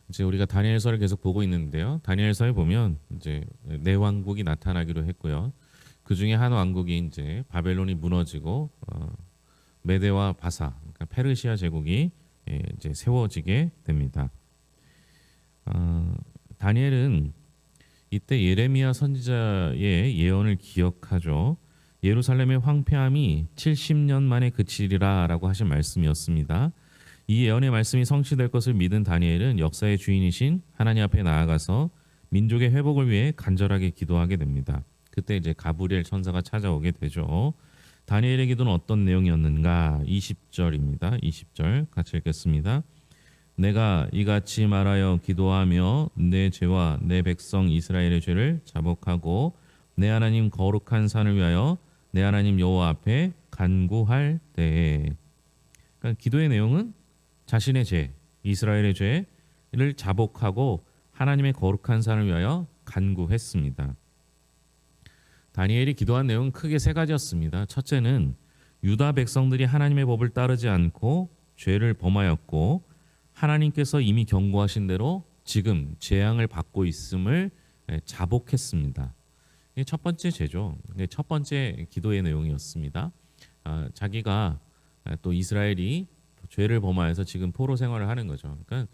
이제 우리가 다니엘서를 계속 보고 있는데요. 다니엘서에 보면 이제 네 왕국이 나타나기로 했고요. 그 중에 한 왕국이 이제 바벨론이 무너지고 메데와 바사, 그러니까 페르시아 제국이 이제 세워지게 됩니다. 어, 다니엘은 이때 예레미야 선지자의 예언을 기억하죠. 예루살렘의 황폐함이 70년 만에 그치리라라고 하신 말씀이었습니다. 이 예언의 말씀이 성취될 것을 믿은 다니엘은 역사의 주인이신 하나님 앞에 나아가서 민족의 회복을 위해 간절하게 기도하게 됩니다. 그때 이제 가브리엘 천사가 찾아오게 되죠. 다니엘의 기도는 어떤 내용이었는가? 20절입니다. 20절 같이 읽겠습니다. 내가 이같이 말하여 기도하며 내 죄와 내 백성 이스라엘의 죄를 자복하고 내 하나님 거룩한 산을 위하여 내 하나님 여호와 앞에 간구할 때에, 그러니까 기도의 내용은 자신의 죄, 이스라엘의 죄를 자복하고 하나님의 거룩한 산을 위하여 간구했습니다. 다니엘이 기도한 내용은 크게 세 가지였습니다. 첫째는 유다 백성들이 하나님의 법을 따르지 않고 죄를 범하였고 하나님께서 이미 경고하신 대로 지금 재앙을 받고 있음을 자복했습니다. 이게 첫 번째 죄죠. 첫 번째 기도의 내용이었습니다. 자기가 또 이스라엘이 죄를 범하여서 지금 포로 생활을 하는 거죠. 그러니까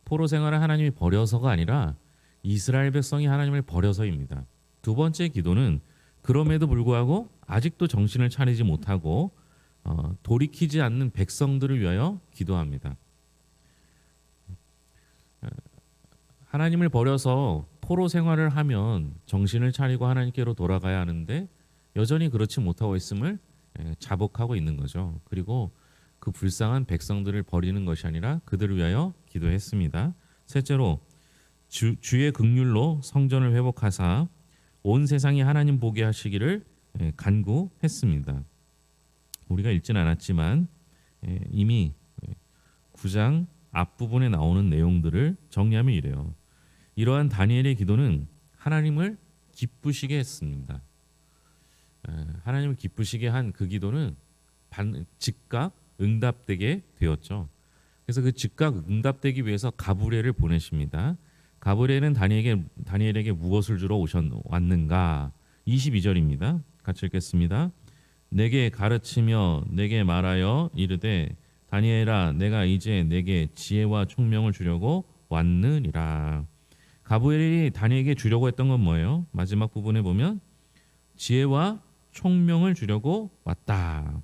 포로 생활을 하나님이 버려서가 아니라 이스라엘 백성이 하나님을 버려서입니다. 두 번째 기도는 그럼에도 불구하고 아직도 정신을 차리지 못하고 돌이키지 않는 백성들을 위하여 기도합니다. 하나님을 버려서 포로 생활을 하면 정신을 차리고 하나님께로 돌아가야 하는데 여전히 그렇지 못하고 있음을 자복하고 있는 거죠. 그리고 그 불쌍한 백성들을 버리는 것이 아니라 그들을 위하여 기도했습니다. 셋째로 주의 긍휼로 성전을 회복하사 온 세상이 하나님 보게 하시기를 간구했습니다. 우리가 읽진 않았지만 이미 9장 앞부분에 나오는 내용들을 정리하면 이래요. 이러한 다니엘의 기도는 하나님을 기쁘시게 했습니다. 하나님을 기쁘시게 한 그 기도는 즉각 응답되게 되었죠. 그래서 그 즉각 응답되기 위해서 가브리엘을 보내십니다. 가브리엘은 다니엘에게 무엇을 주러 왔는가? 22절입니다. 같이 읽겠습니다. 내게 가르치며 내게 말하여 이르되 다니엘아 내가 이제 내게 지혜와 총명을 주려고 왔느니라. 가브리엘이 다니엘에게 주려고 했던 건 뭐예요? 마지막 부분에 보면 지혜와 총명을 주려고 왔다.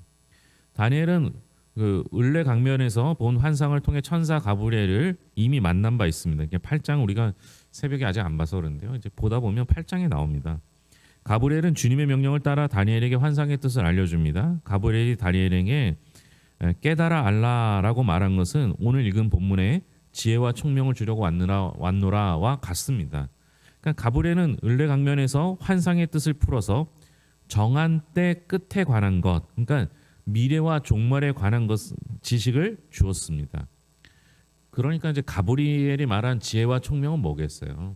다니엘은 그 을레 강면에서 본 환상을 통해 천사 가브리엘을 이미 만난 바 있습니다. 8장 우리가 새벽에 아직 안 봐서 그런데요. 이제 보다 보면 8장에 나옵니다. 가브리엘은 주님의 명령을 따라 다니엘에게 환상의 뜻을 알려줍니다. 가브리엘이 다니엘에게 깨달아 알라라고 말한 것은 오늘 읽은 본문에 지혜와 총명을 주려고 왔노라와 같습니다. 그러니까 가브리엘은 을레 강면에서 환상의 뜻을 풀어서 정한 때 끝에 관한 것, 그러니까 미래와 종말에 관한 것 지식을 주었습니다. 그러니까 이제 가브리엘이 말한 지혜와 총명은 뭐겠어요?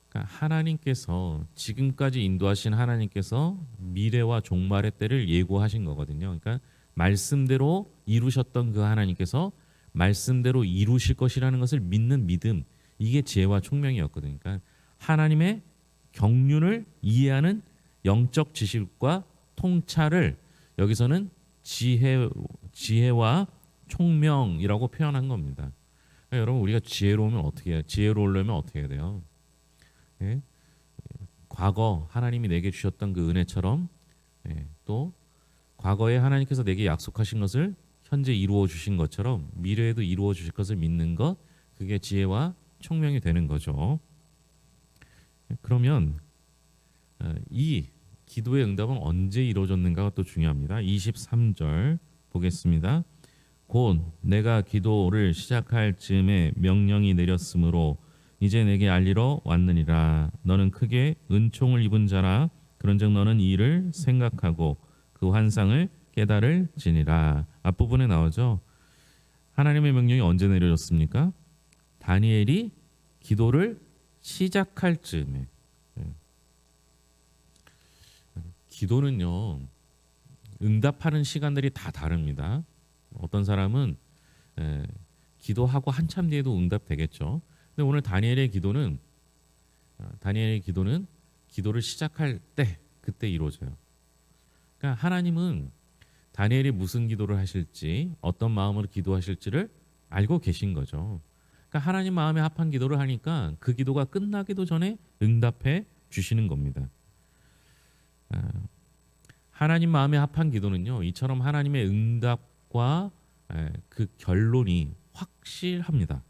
그러니까 하나님께서 지금까지 인도하신 하나님께서 미래와 종말의 때를 예고하신 거거든요. 그러니까 말씀대로 이루셨던 그 하나님께서 말씀대로 이루실 것이라는 것을 믿는 믿음, 이게 지혜와 총명이었거든요. 그러니까 하나님의 경륜을 이해하는 영적 지식과 통찰을 여기서는 지혜와 총명이라고 표현한 겁니다. 그러니까 여러분 우리가 지혜로우면 어떻게 해요? 지혜로우려면 어떻게 해야 돼요? 예? 과거 하나님이 내게 주셨던 그 은혜처럼 또 과거에 하나님께서 내게 약속하신 것을 현재 이루어 주신 것처럼 미래에도 이루어 주실 것을 믿는 것, 그게 지혜와 총명이 되는 거죠. 그러면 이 기도의 응답은 언제 이루어졌는가가 또 중요합니다. 23절 보겠습니다. 곧 내가 기도를 시작할 즈음에 명령이 내렸으므로 이제 내게 알리러 왔느니라. 너는 크게 은총을 입은 자라. 그런즉 너는 이 일을 생각하고 그 환상을 깨달을지니라. 앞부분에 나오죠. 하나님의 명령이 언제 내려졌습니까? 다니엘이 기도를 시작할 즈음에. 기도는요, 응답하는 시간들이 다 다릅니다. 어떤 사람은 에, 기도하고 한참 뒤에도 응답되겠죠. 근데 오늘 다니엘의 기도는 기도를 시작할 때 그때 이루어져요. 그러니까 하나님은 다니엘이 무슨 기도를 하실지 어떤 마음으로 기도하실지를 알고 계신 거죠. 그러니까 하나님 마음에 합한 기도를 하니까 그 기도가 끝나기도 전에 응답해 주시는 겁니다. 아, 하나님 마음에 합한 기도는요, 이처럼 하나님의 응답과 그 결론이 확실합니다.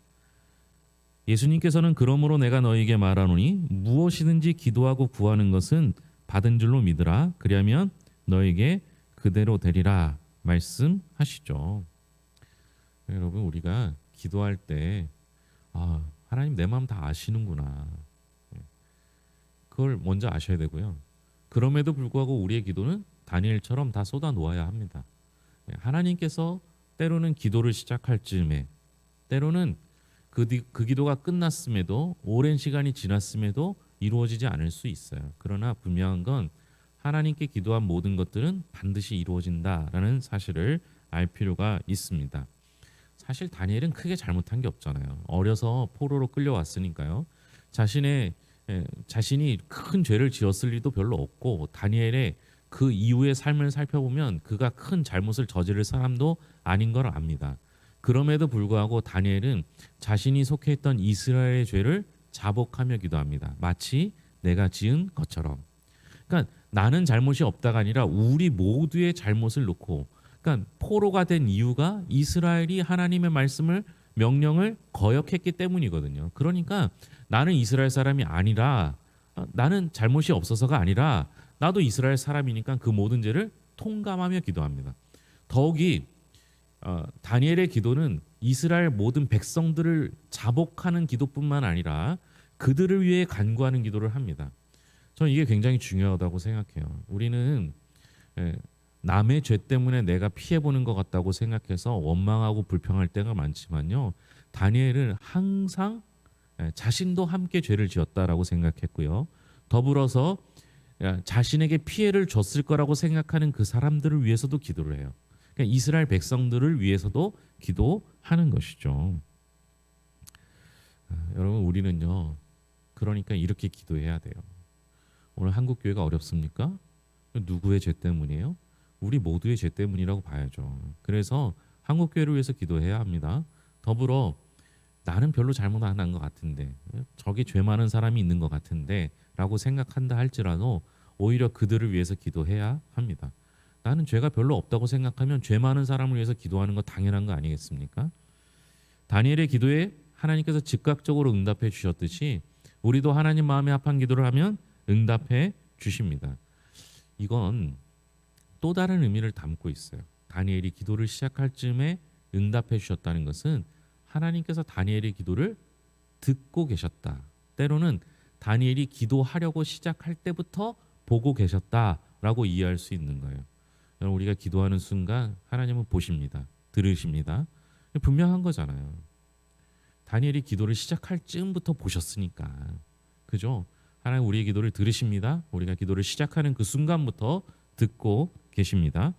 예수님께서는 그러므로 내가 너에게 말하노니 무엇이든지 기도하고 구하는 것은 받은 줄로 믿으라. 그리하면 너에게 그대로 되리라 말씀하시죠. 여러분, 우리가 기도할 때 하나님 내 마음 다 아시는구나. 그걸 먼저 아셔야 되고요. 그럼에도 불구하고 우리의 기도는 다니엘처럼 다 쏟아 놓아야 합니다. 하나님께서 때로는 기도를 시작할 즈음에, 때로는 그 기도가 끝났음에도, 오랜 시간이 지났음에도 이루어지지 않을 수 있어요. 그러나 분명한 건 하나님께 기도한 모든 것들은 반드시 이루어진다라는 사실을 알 필요가 있습니다. 사실 다니엘은 크게 잘못한 게 없잖아요. 어려서 포로로 끌려왔으니까요. 자신이 큰 죄를 지었을 리도 별로 없고, 다니엘의 그 이후의 삶을 살펴보면 그가 큰 잘못을 저지를 사람도 아닌 걸 압니다. 그럼에도 불구하고 다니엘은 자신이 속해 있던 이스라엘의 죄를 자복하며 기도합니다. 마치 내가 지은 것처럼. 그러니까 나는 잘못이 없다가 아니라 우리 모두의 잘못을 놓고, 그러니까 포로가 된 이유가 이스라엘이 하나님의 말씀을, 명령을 거역했기 때문이거든요. 그러니까 나는 이스라엘 사람이 아니라, 나는 잘못이 없어서가 아니라 나도 이스라엘 사람이니까 그 모든 죄를 통감하며 기도합니다. 더욱이 다니엘의 기도는 이스라엘 모든 백성들을 자복하는 기도뿐만 아니라 그들을 위해 간구하는 기도를 합니다. 저는 이게 굉장히 중요하다고 생각해요. 우리는 남의 죄 때문에 내가 피해보는 것 같다고 생각해서 원망하고 불평할 때가 많지만요, 다니엘은 항상 자신도 함께 죄를 지었다라고 생각했고요, 더불어서 자신에게 피해를 줬을 거라고 생각하는 그 사람들을 위해서도 기도를 해요. 그러니까 이스라엘 백성들을 위해서도 기도하는 것이죠. 여러분, 우리는요, 그러니까 이렇게 기도해야 돼요. 오늘 한국 교회가 어렵습니까? 누구의 죄 때문이에요? 우리 모두의 죄 때문이라고 봐야죠. 그래서 한국 교회를 위해서 기도해야 합니다. 더불어 나는 별로 잘못 안 한 것 같은데, 저기 죄 많은 사람이 있는 것 같은데 라고 생각한다 할지라도 오히려 그들을 위해서 기도해야 합니다. 나는 죄가 별로 없다고 생각하면 죄 많은 사람을 위해서 기도하는 거 당연한 거 아니겠습니까? 다니엘의 기도에 하나님께서 즉각적으로 응답해 주셨듯이 우리도 하나님 마음에 합한 기도를 하면 응답해 주십니다. 이건 또 다른 의미를 담고 있어요. 다니엘이 기도를 시작할 즈음에 응답해 주셨다는 것은 하나님께서 다니엘의 기도를 듣고 계셨다. 때로는 다니엘이 기도하려고 시작할 때부터 보고 계셨다라고 이해할 수 있는 거예요. 여러분, 우리가 기도하는 순간 하나님은 보십니다. 들으십니다. 분명한 거잖아요. 다니엘이 기도를 시작할 즈음부터 보셨으니까. 그죠? 하나님 우리의 기도를 들으십니다. 우리가 기도를 시작하는 그 순간부터 듣고 계십니다.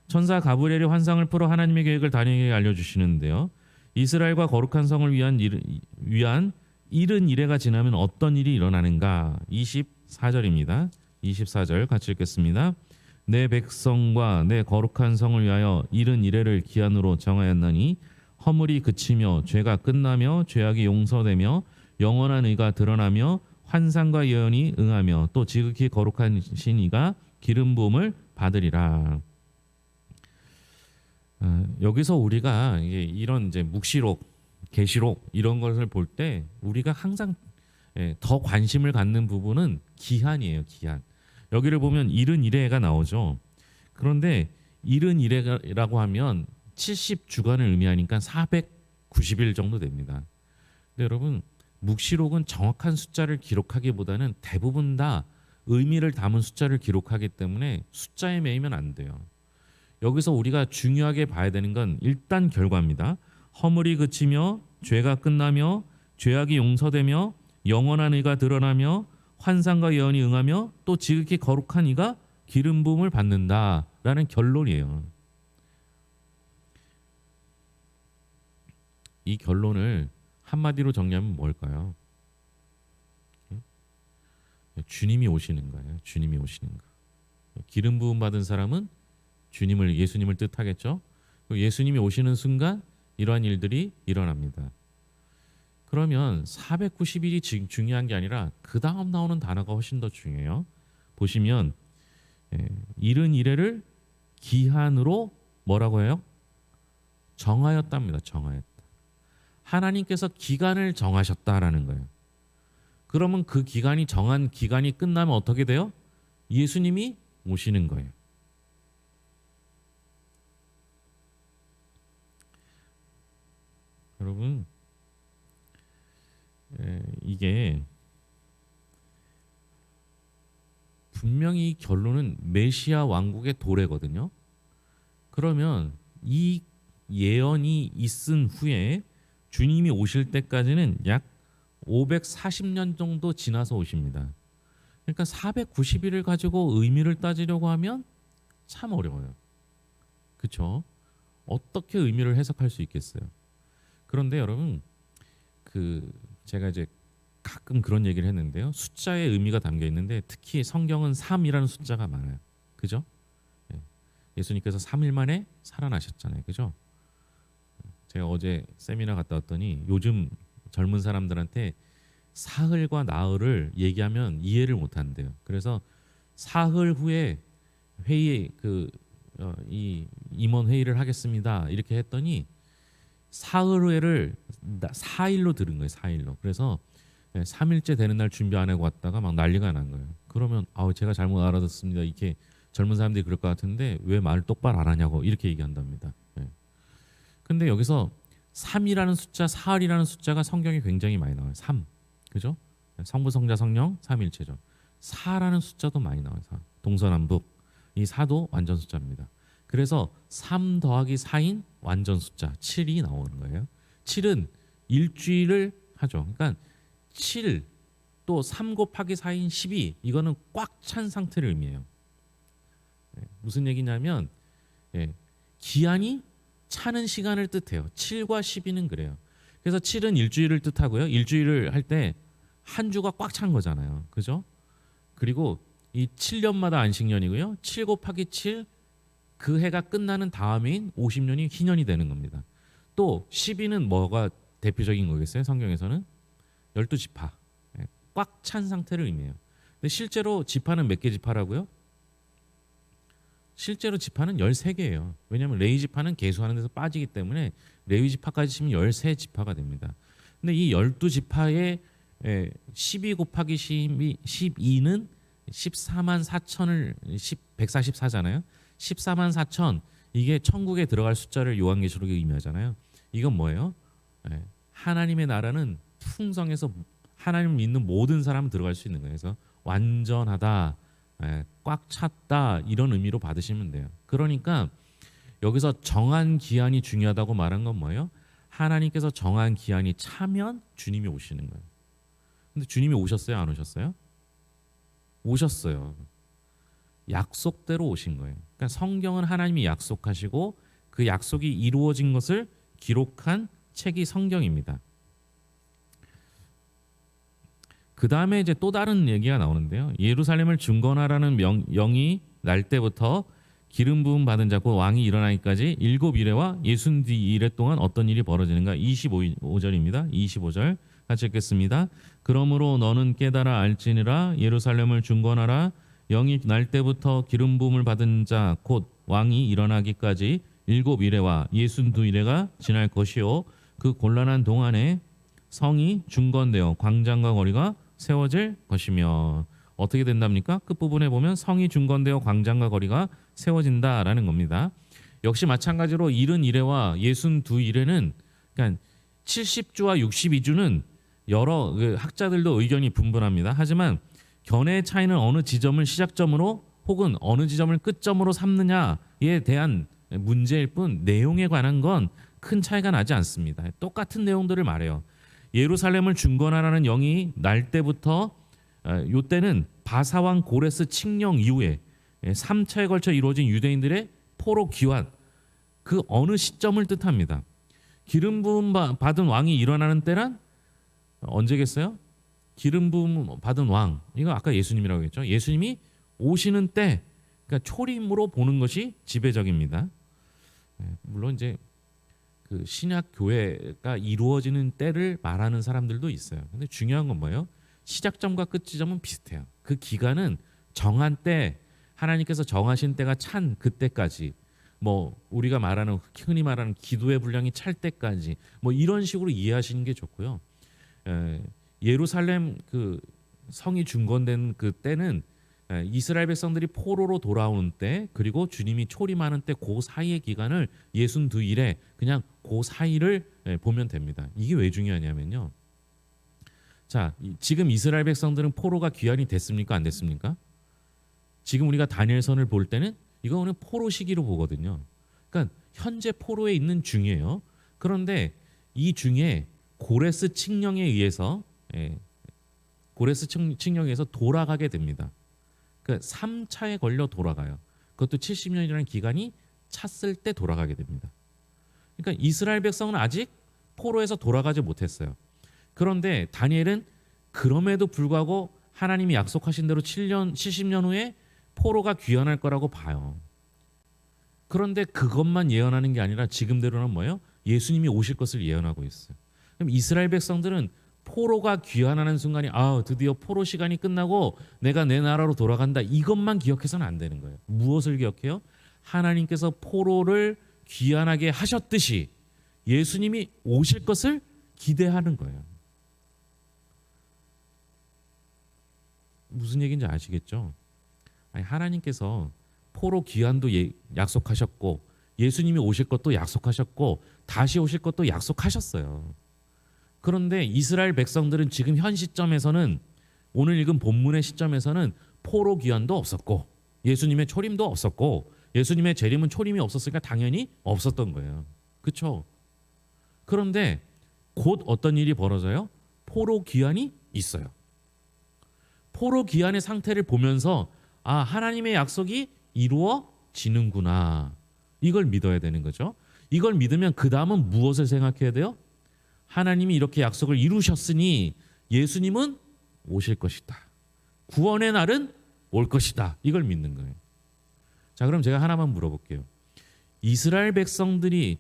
천사 가브리엘이 환상을 풀어 하나님의 계획을 다니엘에게 알려주시는데요. 이스라엘과 거룩한 성을 위한 이른 이래가 지나면 어떤 일이 일어나는가? 24절입니다. 24절 같이 읽겠습니다. 내 백성과 내 거룩한 성을 위하여 이른 이래를 기한으로 정하였나니 허물이 그치며 죄가 끝나며 죄악이 용서되며 영원한 의가 드러나며 환상과 예언이 응하며 또 지극히 거룩한 신이가 기름 부음을 받으리라. 여기서 우리가 이런 이제 묵시록, 계시록 이런 것을 볼 때 우리가 항상 더 관심을 갖는 부분은 기한이에요. 기한. 여기를 보면 이른 이래가 나오죠. 그런데 이른 이래라고 하면 70주간을 의미하니까 490일 정도 됩니다. 근데 여러분, 묵시록은 정확한 숫자를 기록하기보다는 대부분 다 의미를 담은 숫자를 기록하기 때문에 숫자에 매이면 안 돼요. 여기서 우리가 중요하게 봐야 되는 건 일단 결과입니다. 허물이 그치며 죄가 끝나며 죄악이 용서되며 영원한 의가 드러나며 환상과 예언이 응하며 또 지극히 거룩한 이가 기름 부음을 받는다라는 결론이에요. 이 결론을 한마디로 정리하면 뭘까요? 주님이 오시는 거예요. 주님이 오시는 거. 기름 부음 받은 사람은 예수님을 뜻하겠죠. 예수님이 오시는 순간 이러한 일들이 일어납니다. 그러면 490일이 중요한 게 아니라 그 다음 나오는 단어가 훨씬 더 중요해요. 보시면 이른 이래를 기한으로 뭐라고 해요? 정하였답니다. 정하였다. 하나님께서 기간을 정하셨다라는 거예요. 그러면 그 정한 기간이 끝나면 어떻게 돼요? 예수님이 오시는 거예요. 여러분, 이게 분명히 결론은 메시아 왕국의 도래거든요. 그러면 이 예언이 있은 후에 주님이 오실 때까지는 약 540년 정도 지나서 오십니다. 그러니까 490일을 가지고 의미를 따지려고 하면 참 어려워요. 그렇죠? 어떻게 의미를 해석할 수 있겠어요? 그런데 여러분, 제가 이제 가끔 그런 얘기를 했는데요. 숫자의 의미가 담겨 있는데 특히 성경은 3이라는 숫자가 많아요. 그죠? 예수님께서 3일 만에 살아나셨잖아요. 그죠? 제가 어제 세미나 갔다 왔더니 요즘 젊은 사람들한테 사흘과 나흘을 얘기하면 이해를 못 한대요. 그래서 사흘 후에 회의 이 임원 회의를 하겠습니다. 이렇게 했더니 사흘 후에를 4일로 들은 거예요. 4일로. 그래서 3일째 되는 날 준비 안 하고 왔다가 막 난리가 난 거예요. 그러면 제가 잘못 알아듣습니다. 이렇게 젊은 사람들이 그럴 것 같은데 왜 말을 똑바로 안 하냐고 이렇게 얘기한답니다. 근데 여기서 3이라는 숫자, 사흘이라는 숫자가 성경에 굉장히 많이 나와요. 3. 그죠? 성부, 성자, 성령, 삼일체죠. 4라는 숫자도 많이 나와요. 4. 동서남북. 이 4도 완전 숫자입니다. 그래서 3 더하기 4인 완전 숫자 7이 나오는 거예요. 7은 일주일을 하죠. 그러니까 7 또 3 곱하기 4인 12 이거는 꽉 찬 상태를 의미해요. 무슨 얘기냐면 기한이 차는 시간을 뜻해요. 7과 12는 그래요. 그래서 7은 일주일을 뜻하고요. 일주일을 할 때 한 주가 꽉 찬 거잖아요. 그죠? 그리고 이 7년마다 안식년이고요. 7 곱하기 7 그 해가 끝나는 다음인 50년이 희년이 되는 겁니다. 또 12는 뭐가 대표적인 거겠어요? 성경에서는 12지파. 꽉 찬 상태를 의미해요. 근데 실제로 지파는 몇 개 지파라고요? 실제로 지파는 13개예요. 왜냐하면 레위 지파는 계수하는 데서 빠지기 때문에 레위 지파까지 치면 13지파가 됩니다. 근데 이 12지파의 12 곱하기 12는 14만 4천을 144잖아요. 14만 4천 이게 천국에 들어갈 숫자를 요한계시록에 의미하잖아요. 이건 뭐예요? 하나님의 나라는 풍성해서 하나님을 믿는 모든 사람은 들어갈 수 있는 거예요. 그래서 완전하다, 꽉 찼다 이런 의미로 받으시면 돼요. 그러니까 여기서 정한 기한이 중요하다고 말한 건 뭐예요? 하나님께서 정한 기한이 차면 주님이 오시는 거예요. 근데 주님이 오셨어요? 안 오셨어요? 오셨어요. 약속대로 오신 거예요. 그러니까 성경은 하나님이 약속하시고 그 약속이 이루어진 것을 기록한 책이 성경입니다. 그 다음에 이제 또 다른 얘기가 나오는데요. 예루살렘을 중건하라는 영이 날 때부터 기름 부음 받은 자 곧 왕이 일어나기까지 7이레와 62이레 동안 어떤 일이 벌어지는가? 25절입니다. 25절 같이 읽겠습니다. 그러므로 너는 깨달아 알지니라 예루살렘을 중건하라 영이 날 때부터 기름 부음을 받은 자 곧 왕이 일어나기까지 7이레와 62이레가 지날 것이요 그 곤란한 동안에 성이 중건되어 광장과 거리가 세워질 것이며 어떻게 된답니까? 끝부분에 보면 성이 중건되어 광장과 거리가 세워진다라는 겁니다. 역시 마찬가지로 71이레와 62이레는 그러니까 70주와 62주는 여러 학자들도 의견이 분분합니다. 하지만 견해의 차이는 어느 지점을 시작점으로 혹은 어느 지점을 끝점으로 삼느냐에 대한 문제일 뿐 내용에 관한 건 큰 차이가 나지 않습니다. 똑같은 내용들을 말해요. 예루살렘을 중건하라는 영이 날 때부터 요때는 바사왕 고레스 칙령 이후에 3차에 걸쳐 이루어진 유대인들의 포로 귀환 그 어느 시점을 뜻합니다. 기름 부음 받은 왕이 일어나는 때란 언제겠어요? 기름 부음 받은 왕. 이거 아까 예수님이라고 했죠. 예수님이 오시는 때, 그러니까 초림으로 보는 것이 지배적입니다. 물론 이제 그 신약 교회가 이루어지는 때를 말하는 사람들도 있어요. 근데 중요한 건 뭐예요? 시작점과 끝 지점은 비슷해요. 그 기간은 정한 때, 하나님께서 정하신 때가 찬 그때까지, 뭐 우리가 말하는 흔히 말하는 기도의 분량이 찰 때까지, 뭐 이런 식으로 이해하시는 게 좋고요. 예루살렘 그 성이 중건된 그 때는 이스라엘 백성들이 포로로 돌아오는 때, 그리고 주님이 초림하는 때, 그 사이의 기간을 62일에 그냥 그 사이를 보면 됩니다. 이게 왜 중요하냐면요. 자, 지금 이스라엘 백성들은 포로가 귀환이 됐습니까? 안 됐습니까? 지금 우리가 다니엘서를 볼 때는 이거는 포로 시기로 보거든요. 그러니까 현재 포로에 있는 중이에요. 그런데 이 중에 고레스 칙령에 의해서 고레스 칙령에 의해서 돌아가게 됩니다. 그 3차에 걸려 돌아가요. 그것도 70년이라는 기간이 찼을 때 돌아가게 됩니다. 그러니까 이스라엘 백성은 아직 포로에서 돌아가지 못했어요. 그런데 다니엘은 그럼에도 불구하고 하나님이 약속하신 대로 70년 후에 포로가 귀환할 거라고 봐요. 그런데 그것만 예언하는 게 아니라 지금대로는 뭐예요? 예수님이 오실 것을 예언하고 있어요. 그럼 이스라엘 백성들은 포로가 귀환하는 순간이 드디어 포로 시간이 끝나고 내가 내 나라로 돌아간다, 이것만 기억해서는 안 되는 거예요. 무엇을 기억해요? 하나님께서 포로를 귀환하게 하셨듯이 예수님이 오실 것을 기대하는 거예요. 무슨 얘기인지 아시겠죠? 아니, 하나님께서 포로 귀환도 약속하셨고 예수님이 오실 것도 약속하셨고 다시 오실 것도 약속하셨어요. 그런데 이스라엘 백성들은 지금 현 시점에서는, 오늘 읽은 본문의 시점에서는 포로 귀환도 없었고 예수님의 초림도 없었고 예수님의 재림은 초림이 없었으니까 당연히 없었던 거예요. 그렇죠? 그런데 곧 어떤 일이 벌어져요? 포로 귀환이 있어요. 포로 귀환의 상태를 보면서 하나님의 약속이 이루어지는구나, 이걸 믿어야 되는 거죠. 이걸 믿으면 그 다음은 무엇을 생각해야 돼요? 하나님이 이렇게 약속을 이루셨으니 예수님은 오실 것이다. 구원의 날은 올 것이다. 이걸 믿는 거예요. 자, 그럼 제가 하나만 물어볼게요. 이스라엘 백성들이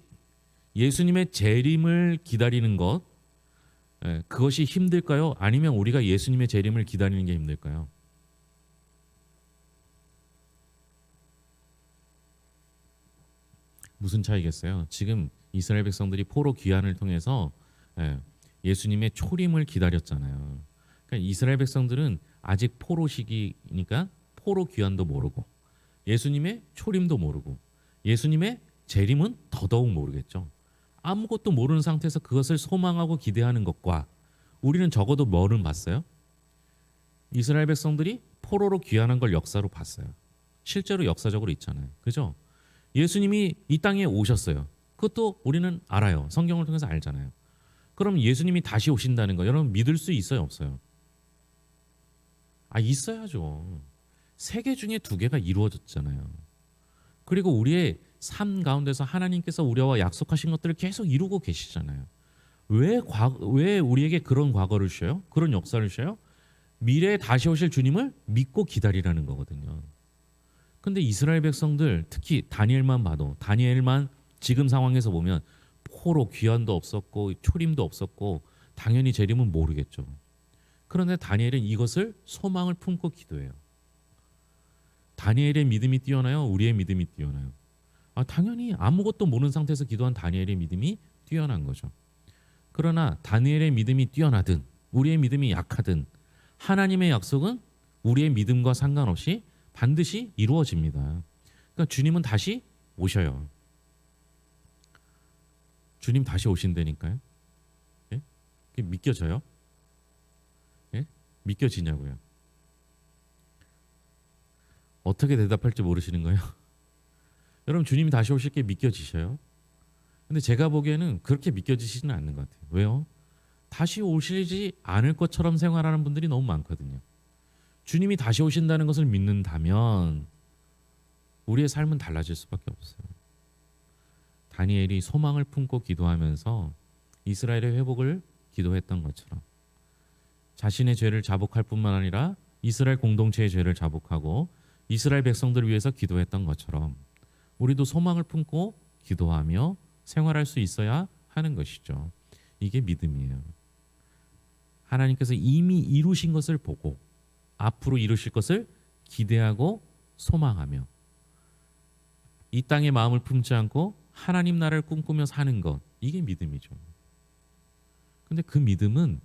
예수님의 재림을 기다리는 것, 그것이 힘들까요? 아니면 우리가 예수님의 재림을 기다리는 게 힘들까요? 무슨 차이겠어요? 지금 이스라엘 백성들이 포로 귀환을 통해서 예수님의 초림을 기다렸잖아요. 그러니까 이스라엘 백성들은 아직 포로 시기니까 포로 귀환도 모르고 예수님의 초림도 모르고 예수님의 재림은 더더욱 모르겠죠. 아무것도 모르는 상태에서 그것을 소망하고 기대하는 것과 우리는 적어도 뭐를 봤어요? 이스라엘 백성들이 포로로 귀환한 걸 역사로 봤어요. 실제로 역사적으로 있잖아요. 그죠? 예수님이 이 땅에 오셨어요. 그것도 우리는 알아요. 성경을 통해서 알잖아요. 그럼 예수님이 다시 오신다는 거 여러분 믿을 수 있어요, 없어요? 있어야죠. 3개 중에 2개가 이루어졌잖아요. 그리고 우리의 삶 가운데서 하나님께서 우리와 약속하신 것들을 계속 이루고 계시잖아요. 왜 우리에게 그런 과거를 주셔요? 그런 역사를 주셔요? 미래에 다시 오실 주님을 믿고 기다리라는 거거든요. 근데 이스라엘 백성들, 특히 다니엘만 봐도, 다니엘만 지금 상황에서 보면 포로 귀환도 없었고 초림도 없었고 당연히 재림은 모르겠죠. 그런데 다니엘은 이것을 소망을 품고 기도해요. 다니엘의 믿음이 뛰어나요? 우리의 믿음이 뛰어나요? 당연히 아무것도 모르는 상태에서 기도한 다니엘의 믿음이 뛰어난 거죠. 그러나 다니엘의 믿음이 뛰어나든 우리의 믿음이 약하든 하나님의 약속은 우리의 믿음과 상관없이 반드시 이루어집니다. 그러니까 주님은 다시 오셔요. 주님 다시 오신다니까요. 예? 그게 믿겨져요? 예? 믿겨지냐고요? 어떻게 대답할지 모르시는 거예요? 여러분, 주님이 다시 오실 게 믿겨지셔요? 근데 제가 보기에는 그렇게 믿겨지시지는 않는 것 같아요. 왜요? 다시 오시지 않을 것처럼 생활하는 분들이 너무 많거든요. 주님이 다시 오신다는 것을 믿는다면 우리의 삶은 달라질 수밖에 없어요. 다니엘이 소망을 품고 기도하면서 이스라엘의 회복을 기도했던 것처럼 자신의 죄를 자복할 뿐만 아니라 이스라엘 공동체의 죄를 자복하고 이스라엘 백성들을 위해서 기도했던 것처럼 우리도 소망을 품고 기도하며 생활할 수 있어야 하는 것이죠. 이게 믿음이에요. 하나님께서 이미 이루신 것을 보고 앞으로 이루실 것을 기대하고 소망하며 이 땅에 마음을 품지 않고 하나님 나라를 꿈꾸며 사는 것, 이게 믿음이죠. 근데 그 믿음은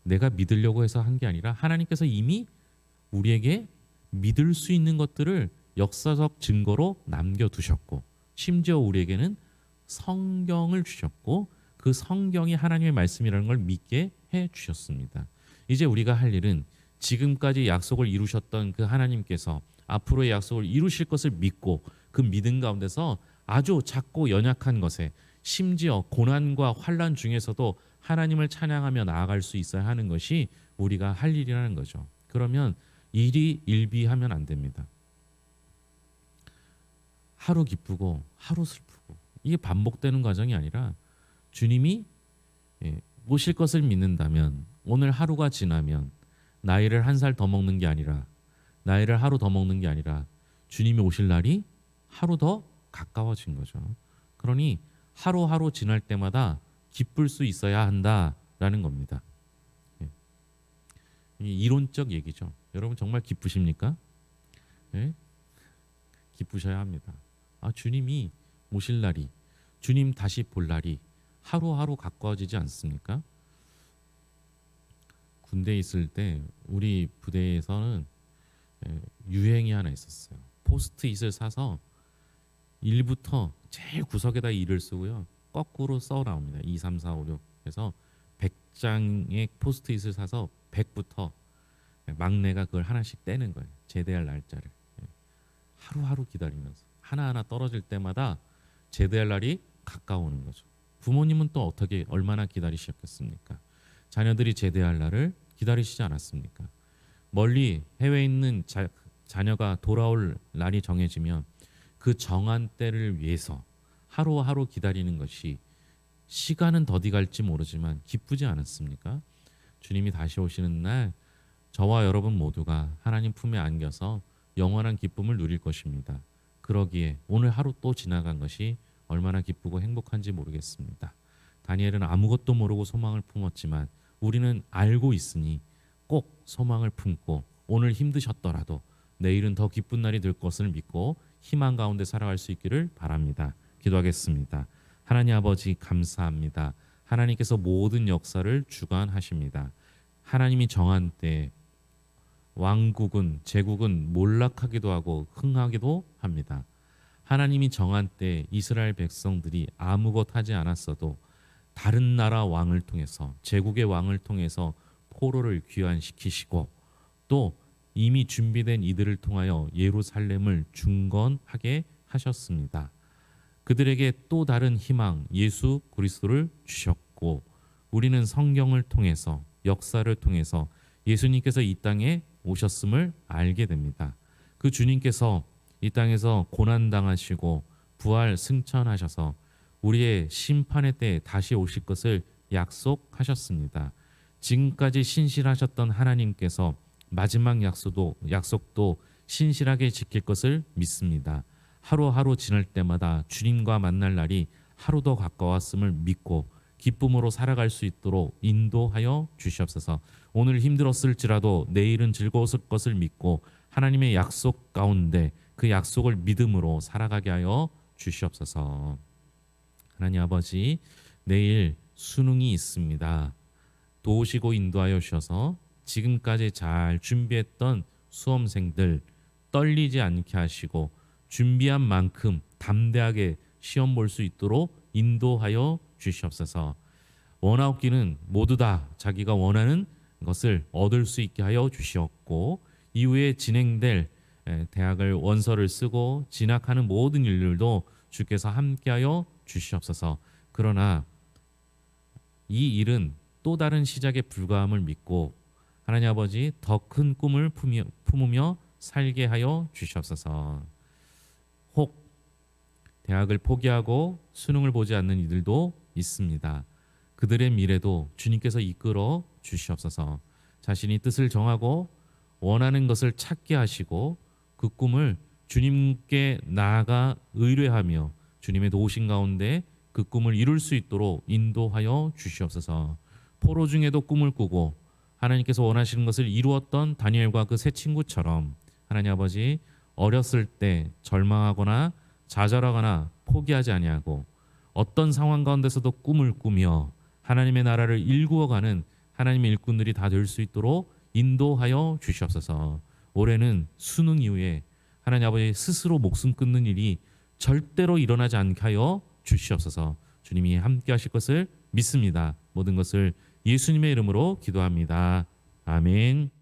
내가 믿으려고 해서 한 게 아니라 하나님께서 이미 우리에게 믿을 수 있는 것들을 역사적 증거로 남겨두셨고 심지어 우리에게는 성경을 주셨고 그 성경이 하나님의 말씀이라는 걸 믿게 해주셨습니다. 이제 우리가 할 일은 지금까지 약속을 이루셨던 그 하나님께서 앞으로의 약속을 이루실 것을 믿고 그 믿음 가운데서 아주 작고 연약한 것에 심지어 고난과 환난 중에서도 하나님을 찬양하며 나아갈 수 있어야 하는 것이 우리가 할 일이라는 거죠. 그러면 일이 일비하면 안 됩니다. 하루 기쁘고 하루 슬프고 이게 반복되는 과정이 아니라 주님이 오실 것을 믿는다면 오늘 하루가 지나면 나이를 한 살 더 먹는 게 아니라 나이를 하루 더 먹는 게 아니라 주님이 오실 날이 하루 더 가까워진 거죠. 그러니 하루하루 지날 때마다 기쁠 수 있어야 한다라는 겁니다. 이론적 얘기죠. 여러분 정말 기쁘십니까? 예? 기쁘셔야 합니다. 주님이 오실 날이, 주님 다시 볼 날이 하루하루 가까워지지 않습니까? 군대에 있을 때 우리 부대에서는 유행이 하나 있었어요. 포스트잇을 사서 1부터 제일 구석에다 2를 쓰고요. 거꾸로 써 나옵니다. 2, 3, 4, 5, 6 해서 100장의 포스트잇을 사서 100부터 막내가 그걸 하나씩 떼는 거예요. 제대할 날짜를. 하루하루 기다리면서 하나하나 떨어질 때마다 제대할 날이 가까워오는 거죠. 부모님은 또 어떻게 얼마나 기다리셨겠습니까? 자녀들이 제대할 날을 기다리시지 않았습니까? 멀리 해외에 있는 자녀가 돌아올 날이 정해지면 그 정한 때를 위해서 하루하루 기다리는 것이 시간은 더디 갈지 모르지만 기쁘지 않았습니까? 주님이 다시 오시는 날 저와 여러분 모두가 하나님 품에 안겨서 영원한 기쁨을 누릴 것입니다. 그러기에 오늘 하루 또 지나간 것이 얼마나 기쁘고 행복한지 모르겠습니다. 다니엘은 아무것도 모르고 소망을 품었지만 우리는 알고 있으니 꼭 소망을 품고 오늘 힘드셨더라도 내일은 더 기쁜 날이 될 것을 믿고 희망 가운데 살아갈 수 있기를 바랍니다. 기도하겠습니다. 하나님 아버지 감사합니다. 하나님께서 모든 역사를 주관하십니다. 하나님이 정한 때 왕국은 제국은 몰락하기도 하고 흥하기도 합니다. 하나님이 정한 때 이스라엘 백성들이 아무것 하지 않았어도 다른 나라 왕을 통해서 제국의 왕을 통해서 포로를 귀환시키시고 또 이미 준비된 이들을 통하여 예루살렘을 중건하게 하셨습니다. 그들에게 또 다른 희망 예수 그리스도를 주셨고 우리는 성경을 통해서 역사를 통해서 예수님께서 이 땅에 오셨음을 알게 됩니다. 그 주님께서 이 땅에서 고난당하시고 부활 승천하셔서 우리의 심판의 때에 다시 오실 것을 약속하셨습니다. 지금까지 신실하셨던 하나님께서 마지막 약속도 신실하게 지킬 것을 믿습니다. 하루하루 지날 때마다 주님과 만날 날이 하루 더 가까웠음을 믿고 기쁨으로 살아갈 수 있도록 인도하여 주시옵소서. 오늘 힘들었을지라도 내일은 즐거웠을 것을 믿고 하나님의 약속 가운데 그 약속을 믿음으로 살아가게 하여 주시옵소서. 하나님 아버지, 내일 수능이 있습니다. 도우시고 인도하여 주셔서 지금까지 잘 준비했던 수험생들 떨리지 않게 하시고 준비한 만큼 담대하게 시험 볼 수 있도록 인도하여 주시옵소서. 원하옵기는 모두 다 자기가 원하는 것을 얻을 수 있게 하여 주시옵고 이후에 진행될 대학을 원서를 쓰고 진학하는 모든 일들도 주께서 함께하여 주시옵소서. 그러나 이 일은 또 다른 시작에 불과함을 믿고 하나님 아버지 더 큰 꿈을 품으며 살게 하여 주시옵소서. 혹 대학을 포기하고 수능을 보지 않는 이들도 있습니다. 그들의 미래도 주님께서 이끌어 주시옵소서. 자신이 뜻을 정하고 원하는 것을 찾게 하시고 그 꿈을 주님께 나아가 의뢰하며 주님의 도우신 가운데 그 꿈을 이룰 수 있도록 인도하여 주시옵소서. 포로 중에도 꿈을 꾸고 하나님께서 원하시는 것을 이루었던 다니엘과 그 세 친구처럼 하나님 아버지 어렸을 때 절망하거나 좌절하거나 포기하지 아니하고 어떤 상황 가운데서도 꿈을 꾸며 하나님의 나라를 일구어가는 하나님의 일꾼들이 다 될 수 있도록 인도하여 주시옵소서. 올해는 수능 이후에 하나님 아버지 스스로 목숨 끊는 일이 절대로 일어나지 않게 하여 주시옵소서. 주님이 함께 하실 것을 믿습니다. 모든 것을 예수님의 이름으로 기도합니다. 아멘.